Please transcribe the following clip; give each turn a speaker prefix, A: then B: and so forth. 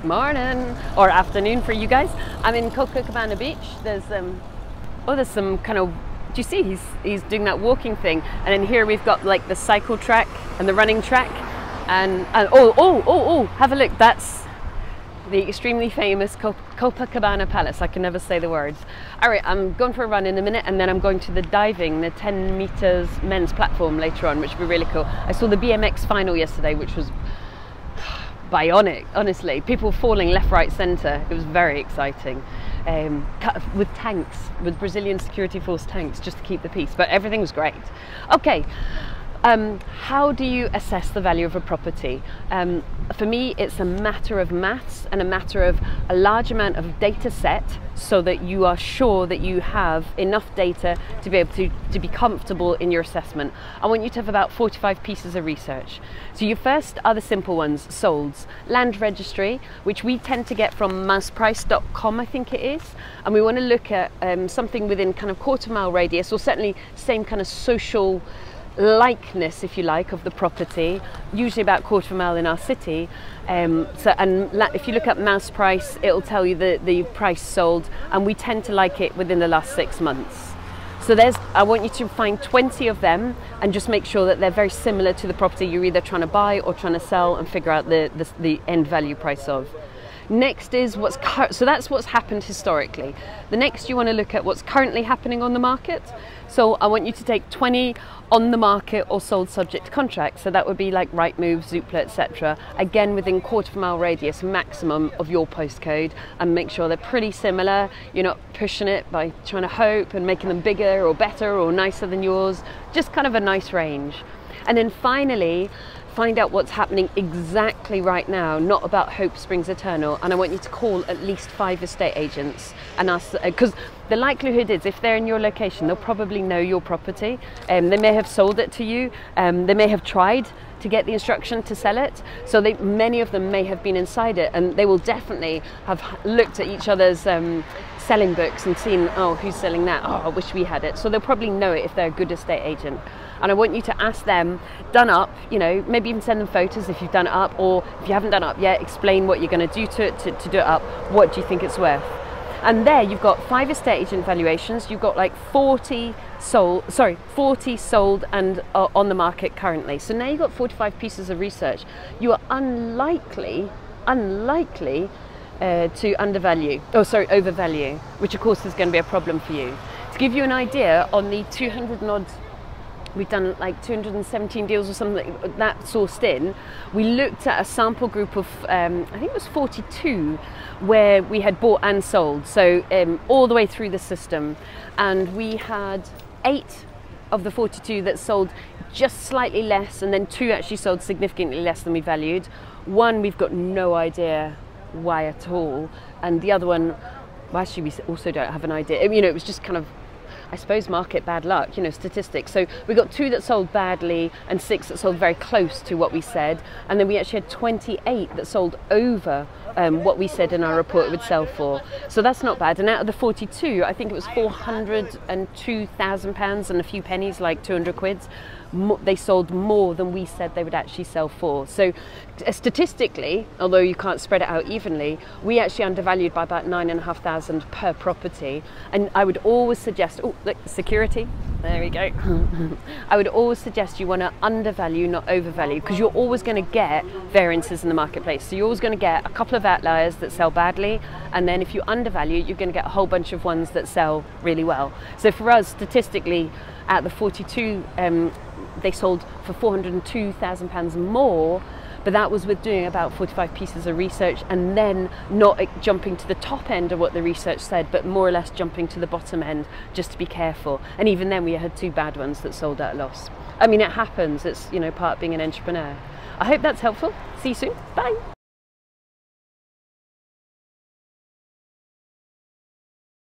A: Morning or afternoon for you guys. I'm in Copacabana Beach. There's some kind of, do you see he's doing that walking thing, and then here we've got like the cycle track and the running track, and oh, have a look. That's the extremely famous Copacabana Palace. I can never say the words. All right, I'm going for a run in a minute, and then I'm going to the diving, the 10 meters men's platform later on, which will be really cool. I saw the BMX final yesterday, which was bionic, honestly. People falling left, right, centre. It was very exciting. With tanks, with Brazilian security force tanks, just to keep the peace, but everything was great. Okay. How do you assess the value of a property? For me, it's a matter of maths and a matter of a large amount of data set, so that you are sure that you have enough data to be able to be comfortable in your assessment. I want you to have about 45 pieces of research. So your first are the simple ones: solds, land registry, which we tend to get from mouseprice.com, I think it is, and we want to look at something within kind of quarter-mile radius, or certainly same kind of social likeness, if you like, of the property, usually about quarter of a mile in our city. If you look at mouse price, it'll tell you the price sold, and we tend to like it within the last 6 months. So I want you to find 20 of them and just make sure that they're very similar to the property you're either trying to buy or trying to sell, and figure out the end value price of. Next is so that's what's happened historically. The next, you want to look at what's currently happening on the market. So I want you to take 20 on the market or sold subject to contract. So that would be like Rightmove, Zoopla, etc. Again, within quarter of a mile radius maximum of your postcode, and make sure they're pretty similar. You're not pushing it by trying to hope and making them bigger or better or nicer than yours. Just kind of a nice range. And then finally, find out what's happening exactly right now, not about hope springs eternal. And I want you to call at least 5 estate agents and ask, because the likelihood is, if they're in your location, they'll probably know your property. They may have sold it to you. They may have tried to get the instruction to sell it. So many of them may have been inside it, and they will definitely have looked at each other's selling books and seen, oh, who's selling that? Oh, I wish we had it. So they'll probably know it if they're a good estate agent. And I want you to ask them, done up, maybe even send them photos if you've done it up, or if you haven't done it up yet, explain what you're going to do to do it up. What do you think it's worth? And there you've got 5 estate agent valuations. You've got like 40 sold and on the market currently. So now you've got 45 pieces of research. You are unlikely to overvalue, which of course is going to be a problem for you. To give you an idea, on the 200 and odd, we've done like 217 deals or something that sourced in. We looked at a sample group of, I think it was 42, where we had bought and sold. So all the way through the system. And we had 8 of the 42 that sold just slightly less, and then 2 actually sold significantly less than we valued. 1, we've got no idea why at all. And the other one, well, actually we also don't have an idea. It was just kind of, I suppose, market bad luck, statistics. So we got 2 that sold badly and 6 that sold very close to what we said. And then we actually had 28 that sold over what we said in our report it would sell for. So that's not bad. And out of the 42, I think it was £402,000 and a few pennies, like 200 quids. They sold more than we said they would actually sell for. So statistically, although you can't spread it out evenly, we actually undervalued by about £9,500 per property. And I would always suggest, oh look, security, there we go. I would always suggest you want to undervalue, not overvalue, because you're always going to get variances in the marketplace. So you're always going to get a couple of outliers that sell badly, and then if you undervalue, you're going to get a whole bunch of ones that sell really well. So for us, statistically, out of the 42, they sold for £402,000 more, but that was with doing about 45 pieces of research, and then not jumping to the top end of what the research said, but more or less jumping to the bottom end, just to be careful. And even then we had 2 bad ones that sold at a loss. I mean, it happens. It's part of being an entrepreneur. I hope that's helpful. See you soon. Bye.